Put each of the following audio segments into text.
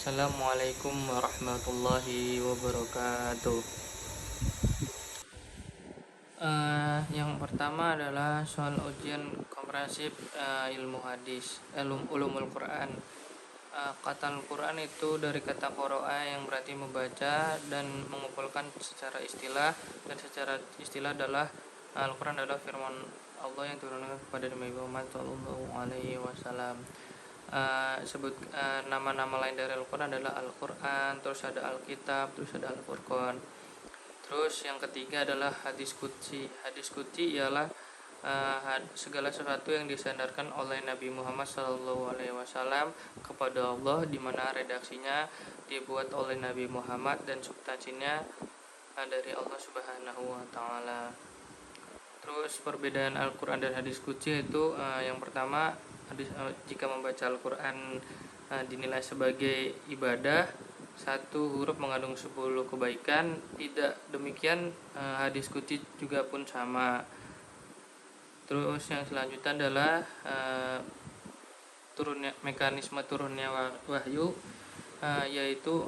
Assalamualaikum warahmatullahi wabarakatuh. Yang pertama adalah soal ujian komprehensif ilmu hadis, ulumul Quran. Kata Al-Quran itu dari kata qara'a yang berarti membaca dan mengumpulkan secara istilah, dan secara istilah adalah Al-Quran adalah firman Allah yang turunkan kepada Nabi Muhammad Shallallahu Alaihi Wasallam. Nama-nama lain dari Al-Quran adalah Al-Quran, terus ada Alkitab, terus ada Al-Furqan. Terus yang ketiga adalah hadis qudsi. Hadis qudsi ialah segala sesuatu yang disandarkan oleh Nabi Muhammad SAW kepada Allah, di mana redaksinya dibuat oleh Nabi Muhammad dan substansinya dari Allah Subhanahu wa taala. Terus perbedaan Al-Quran dan hadis qudsi itu yang pertama, jika membaca Al-Quran dinilai sebagai ibadah, satu huruf mengandung 10 kebaikan. Tidak demikian hadis qudsi juga pun sama. Terus yang selanjutnya adalah mekanisme turunnya wahyu, yaitu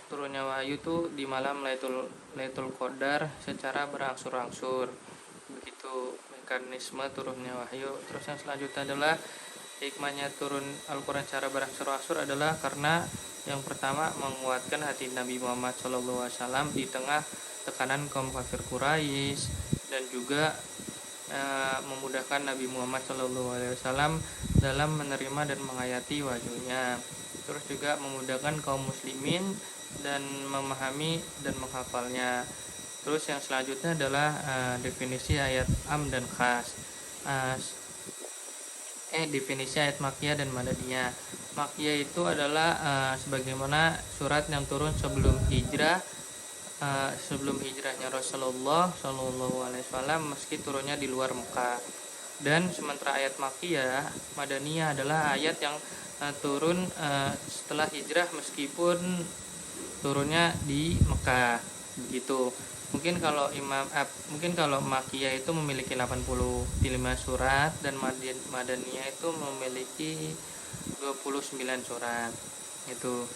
turunnya wahyu itu di malam Lailatul Qadar secara berangsur-angsur. Begitu mekanisme turunnya wahyu. Terus yang selanjutnya adalah hikmahnya turun Al-Quran secara berangsur-angsur adalah karena yang pertama, menguatkan hati Nabi Muhammad SAW di tengah tekanan kaum kafir Quraisy, dan juga memudahkan Nabi Muhammad SAW dalam menerima dan menghayati wahyunya. Terus juga memudahkan kaum muslimin dan memahami dan menghafalnya. Terus yang selanjutnya adalah definisi ayat am dan khas. Definisi ayat makkiyah dan madaniyah. Makkiyah itu adalah sebagaimana surat yang turun sebelum hijrahnya Rasulullah Shallallahu Alaihi Wasallam, meski turunnya di luar Mekah. Dan sementara ayat makkiyah, madaniyah adalah ayat yang turun setelah hijrah meskipun turunnya di Mekah. Begitu. Mungkin kalau makkiyah itu memiliki 85 surat, dan madaniyah itu memiliki 29 surat. Itu.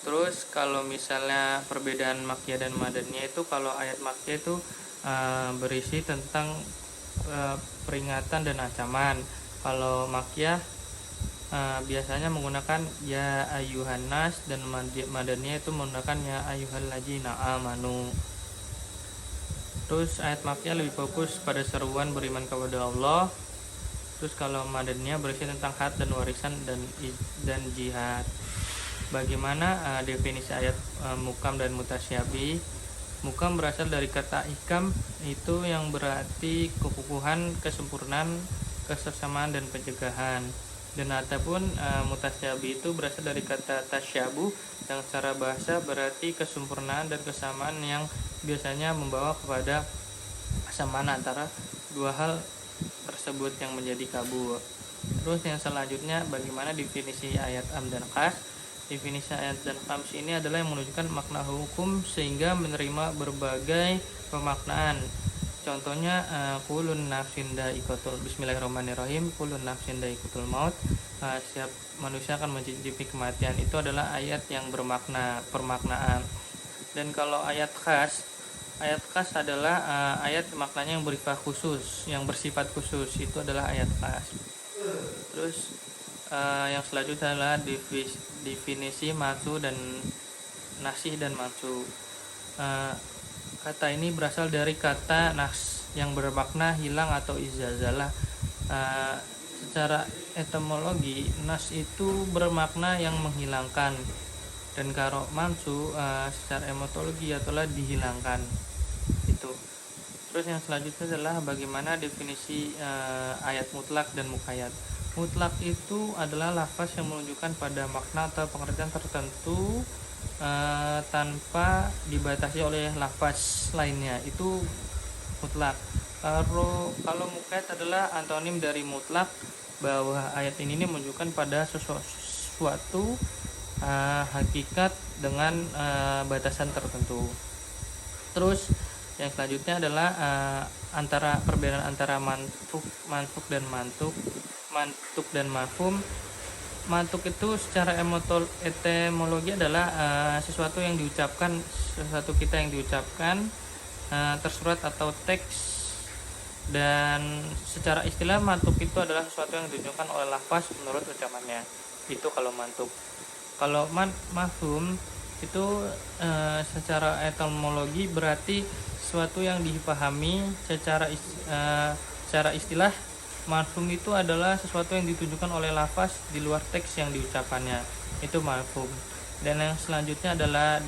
Terus kalau misalnya perbedaan makkiyah dan madaniyah itu, kalau ayat makkiyah itu berisi tentang peringatan dan ancaman. Kalau makkiyah biasanya menggunakan ya ayyuhan nas, dan madaniyah itu menggunakan ya ayyuhalladzina amanu. Terus ayat makkiyah lebih fokus pada seruan beriman kepada Allah. Terus kalau madaniyah berisi tentang had dan warisan dan jihad. Bagaimana definisi ayat mukam dan mutasyabih? Mukam berasal dari kata ikam, itu yang berarti kekukuhan, kesempurnaan, kesesamaan dan pencegahan. Dan ataupun mutasyabih itu berasal dari kata tasyabuh, yang secara bahasa berarti kesempurnaan dan kesamaan yang biasanya membawa kepada kesamaan antara dua hal tersebut yang menjadi kabur. Terus yang selanjutnya, bagaimana definisi ayat am dan khas? Definisi ayat dan khams ini adalah yang menunjukkan makna hukum sehingga menerima berbagai pemaknaan. Contohnya kulun nafsin dha'iqatul, bismillahirrahmanirrahim, kulun nafsin dha'iqatul maut, setiap manusia akan mencicipi kematian. Itu adalah ayat yang bermakna permaknaan. Dan kalau ayat khas adalah ayat maknanya yang bersifat khusus, itu adalah ayat khas. Terus yang selanjutnya adalah definisi matsu dan nasih dan matsu. Kata ini berasal dari kata nas yang bermakna hilang atau izazalah. Secara etimologi, nas itu bermakna yang menghilangkan, dan kalau mansu secara etimologi adalah dihilangkan. Itu. Terus yang selanjutnya adalah bagaimana definisi ayat mutlak dan muqayyad. Mutlak itu adalah lafaz yang menunjukkan pada makna atau pengertian tertentu tanpa dibatasi oleh lafaz lainnya, itu mutlak. Kalau muqayyad adalah antonim dari mutlak, bahwa ayat ini menunjukkan pada sesuatu hakikat dengan batasan tertentu. Terus yang selanjutnya adalah perbedaan antara mantuk dan mafhum. mantuk itu secara etimologi adalah sesuatu kita yang diucapkan, tersurat atau teks. Dan secara istilah mantuk itu adalah sesuatu yang ditunjukkan oleh lafaz menurut ucapannya. Itu kalau mantuk. Kalau mafhum itu secara etimologi berarti sesuatu yang dipahami secara istilah. Mafhum itu adalah sesuatu yang ditunjukkan oleh lafaz di luar teks yang diucapannya. Itu mafhum. Dan yang selanjutnya adalah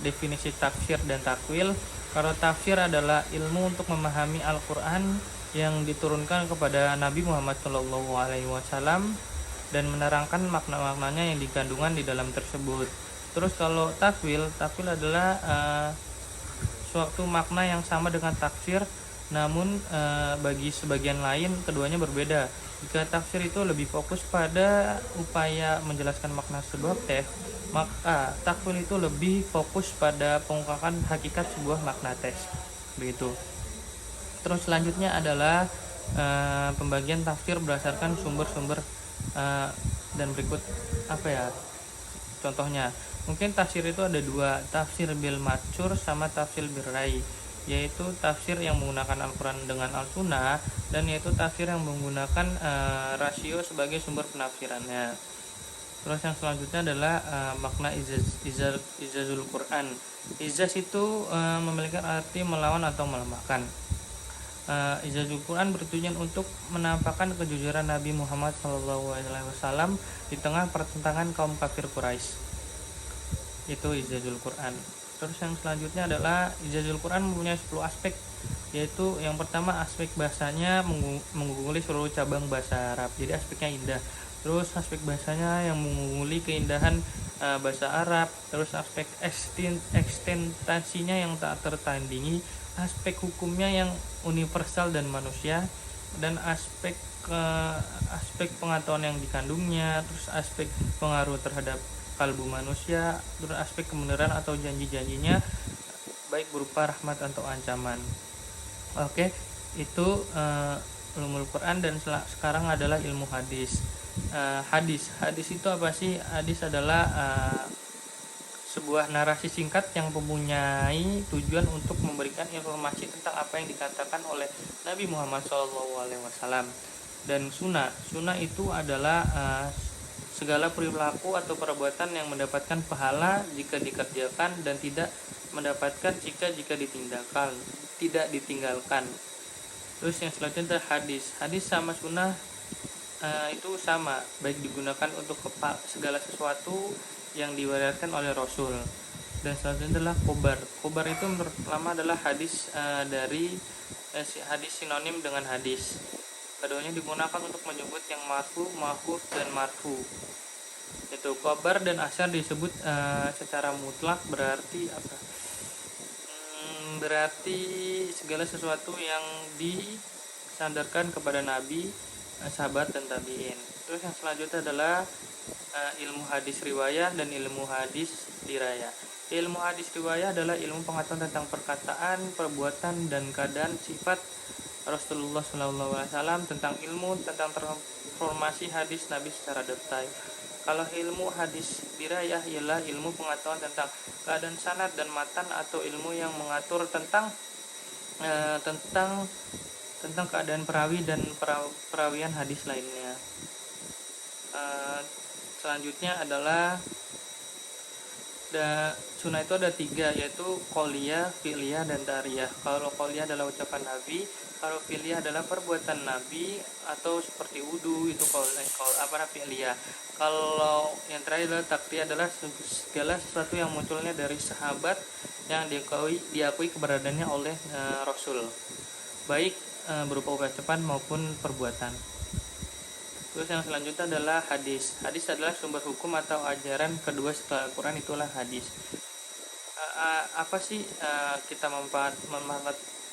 definisi tafsir dan takwil. Kalau tafsir adalah ilmu untuk memahami Al-Quran yang diturunkan kepada Nabi Muhammad SAW dan menerangkan makna-maknanya yang dikandungan di dalam tersebut. Terus kalau takwil adalah suatu makna yang sama dengan tafsir, namun bagi sebagian lain keduanya berbeda. Jika tafsir itu lebih fokus pada upaya menjelaskan makna sebuah teks, maka takwil itu lebih fokus pada pengungkapan hakikat sebuah makna teks. Begitu. Terus selanjutnya adalah pembagian tafsir berdasarkan sumber-sumber dan berikut contohnya. Mungkin tafsir itu ada dua, tafsir bil matsur sama tafsir bil rai, yaitu tafsir yang menggunakan Al-Quran dengan Al-Sunnah, dan yaitu tafsir yang menggunakan rasio sebagai sumber penafsirannya. Terus yang selanjutnya adalah makna izazul Quran. Izaz itu memiliki arti melawan atau melemahkan. Izazul Quran bertujuan untuk menampakkan kejujuran Nabi Muhammad SAW di tengah pertentangan kaum kafir Quraisy. Itu izazul Quran. Terus yang selanjutnya adalah izazul Quran mempunyai 10 aspek, yaitu yang pertama aspek bahasanya mengungguli seluruh cabang bahasa Arab, jadi aspeknya indah. Terus aspek bahasanya yang mengungguli keindahan bahasa Arab. Terus aspek ekstensinya yang tak tertandingi, aspek hukumnya yang universal dan manusia, dan aspek pengetahuan yang dikandungnya. Terus aspek pengaruh terhadap kalbu manusia. Terus aspek kebenaran atau janji-janjinya, baik berupa rahmat atau ancaman. Oke, itu ulumul Quran. Dan sekarang adalah ilmu hadis. Hadis itu apa sih? Hadis adalah sebuah narasi singkat yang mempunyai tujuan untuk memberikan informasi tentang apa yang dikatakan oleh Nabi Muhammad SAW. Dan sunnah itu adalah segala perilaku atau perbuatan yang mendapatkan pahala jika dikerjakan dan tidak mendapatkan jika tidak ditinggalkan. Terus yang selanjutnya hadis sama sunnah itu sama, baik digunakan untuk segala sesuatu yang diwariskan oleh Rasul. Dan selanjutnya adalah khobar itu menurut lama adalah hadis dari hadis sinonim dengan hadis. Keduanya digunakan untuk menyebut yang marfu, mauquf, dan marfu. Itu khobar dan asar disebut secara mutlak berarti apa? Berarti segala sesuatu yang disandarkan kepada Nabi, sahabat, dan tabi'in. Terus yang selanjutnya adalah ilmu hadis riwayah dan ilmu hadis dirayah. Ilmu hadis riwayah adalah ilmu pengetahuan tentang perkataan, perbuatan, dan keadaan sifat Rasulullah SAW, tentang tentang transformasi hadis Nabi secara detail. Kalau ilmu hadis dirayah ialah ilmu pengetahuan tentang keadaan sanad dan matan, atau ilmu yang mengatur tentang keadaan perawi dan perawian hadis lainnya. Selanjutnya adalah sunnah itu ada 3, yaitu qauliyah, fi'liyah, dan dariyah. Kalau qauliyah adalah ucapan Nabi, kalau fi'liyah adalah perbuatan Nabi atau seperti wudu, itu fi'liyah. Kalau yang terakhir adalah takriyah, adalah segala sesuatu yang munculnya dari sahabat yang diakui keberadaannya oleh Rasul, baik berupa ucapan maupun perbuatan. Terus yang selanjutnya adalah hadis. Hadis adalah sumber hukum atau ajaran kedua setelah Al-Quran, itulah hadis. Apa sih kita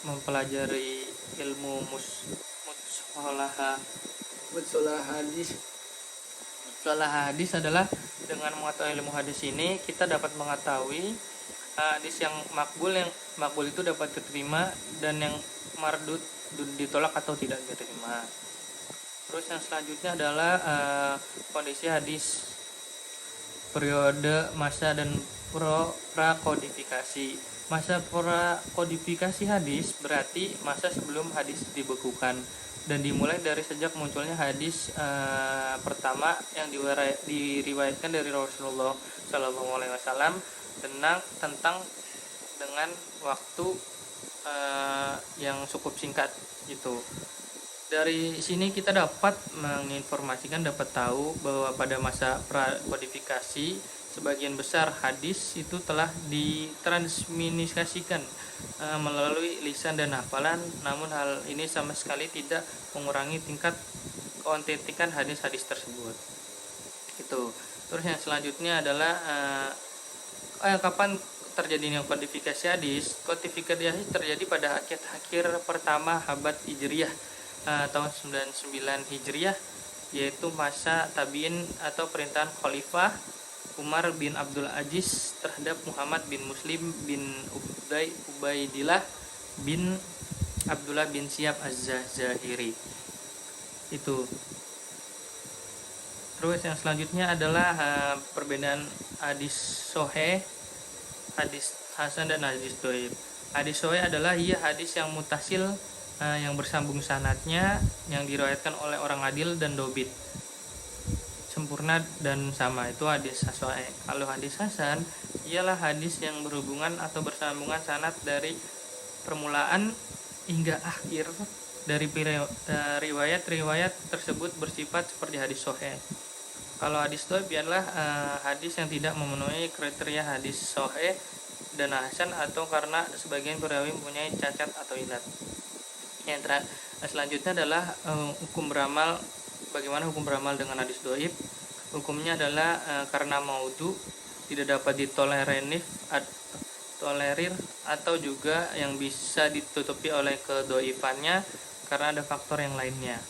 mempelajari ilmu mustalah hadis? Mustalah hadis adalah dengan mengetahui ilmu hadis ini kita dapat mengetahui hadis yang makbul itu dapat diterima, dan yang mardud ditolak atau tidak diterima. Terus yang selanjutnya adalah kondisi hadis, periode, masa, dan prakodifikasi. Masa prakodifikasi hadis berarti masa sebelum hadis dibekukan dan dimulai dari sejak munculnya hadis pertama yang diriwayatkan dari Rasulullah Shallallahu Alaihi Wasallam tentang dengan waktu yang cukup singkat gitu. Dari sini kita dapat menginformasikan, dapat tahu bahwa pada masa prakodifikasi sebagian besar hadis itu telah ditransmisikan melalui lisan dan hafalan, namun hal ini sama sekali tidak mengurangi tingkat keautentikan hadis-hadis tersebut. Itu. Terus yang selanjutnya adalah kapan terjadinya kodifikasi hadis? Kodifikasi hadis terjadi pada akhir pertama abad Hijriyah, tahun 99 Hijriah, yaitu masa tabi'in atau perintahan Khalifah Umar bin Abdul Aziz terhadap Muhammad bin Muslim bin Ubaidillah bin Abdullah bin Syihab Az-Zahiri. Itu. Terus yang selanjutnya adalah perbedaan hadis sahih, hadis hasan, dan hadis dhaif. Hadis sahih adalah hadis yang mutasil, yang bersambung sanadnya, yang diriwayatkan oleh orang adil dan dobit, sempurna dan sama, itu hadis sahih. Kalau hadis hasan ialah hadis yang berhubungan atau bersambungan sanad dari permulaan hingga akhir dari riwayat-riwayat tersebut bersifat seperti hadis sahih. Kalau hadis dhaif adalah hadis yang tidak memenuhi kriteria hadis sahih dan hasan atau karena sebagian perawi mempunyai cacat atau ilat. Yang selanjutnya adalah hukum beramal. Bagaimana hukum beramal dengan hadis dhaif? Hukumnya adalah karena maudhu, tidak dapat tolerir atau juga yang bisa ditutupi oleh kedhaifannya karena ada faktor yang lainnya.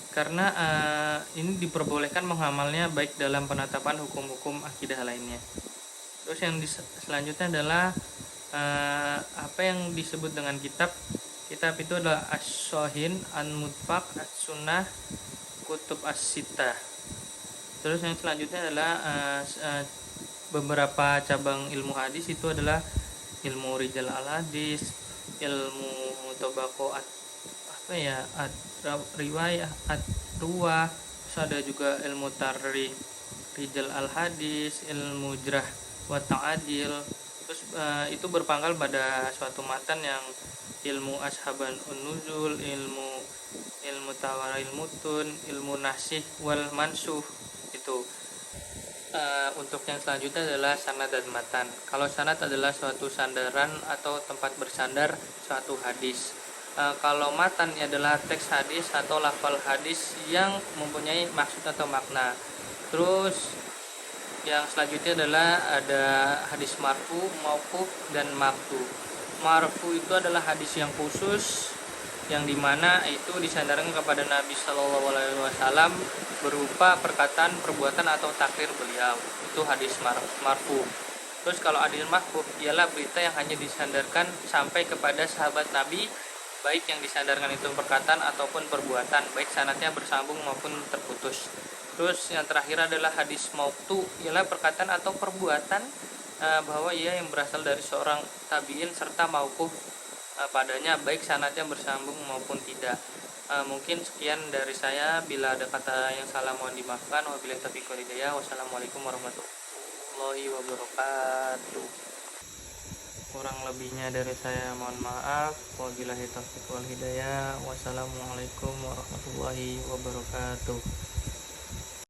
Karena ini diperbolehkan mengamalnya baik dalam penetapan hukum-hukum akidah lainnya. Terus yang selanjutnya adalah apa yang disebut dengan kitab. Kitab itu adalah As-Shahin, An-Mutfaq, As-Sunnah, Kutub As-Sittah. Terus yang selanjutnya adalah beberapa cabang ilmu hadis, itu adalah ilmu rijal al-hadis, ilmu tabaqat riwayah at-ruwah, terus ada juga ilmu tarikh rijal al-hadis, ilmu jarh wa ta'dil. Terus itu berpangkal pada suatu matan yang ilmu ashaban nuzul, ilmu tawaril mutun, ilmu nasih wal mansuh. Itu. Untuk yang selanjutnya adalah sanad dan matan. Kalau sanad adalah suatu sandaran atau tempat bersandar suatu hadis. Kalau matan adalah teks hadis atau lafal hadis yang mempunyai maksud atau makna. Terus yang selanjutnya adalah ada hadis marfu, mauquf, dan maqtu. Marfu itu adalah hadis yang khusus yang dimana itu disandarkan kepada Nabi Shallallahu Alaihi Wasallam berupa perkataan, perbuatan, atau takrir beliau. Itu hadis marfu. Terus kalau hadis mauquf ialah berita yang hanya disandarkan sampai kepada sahabat Nabi, baik yang disandarkan itu perkataan ataupun perbuatan, baik sanadnya bersambung maupun terputus. Terus yang terakhir adalah hadis mauqtu, ialah perkataan atau perbuatan bahwa ia yang berasal dari seorang tabi'in serta mauquf padanya, baik sanadnya bersambung maupun tidak. Mungkin sekian dari saya. Bila ada kata yang salah mohon dimaafkan. Wabillahi taufiq wal hidayah. Wassalamualaikum warahmatullahi wabarakatuh. Kurang lebihnya dari saya mohon maaf. Wabillahi taufiq wal hidayah. Wassalamualaikum warahmatullahi wabarakatuh.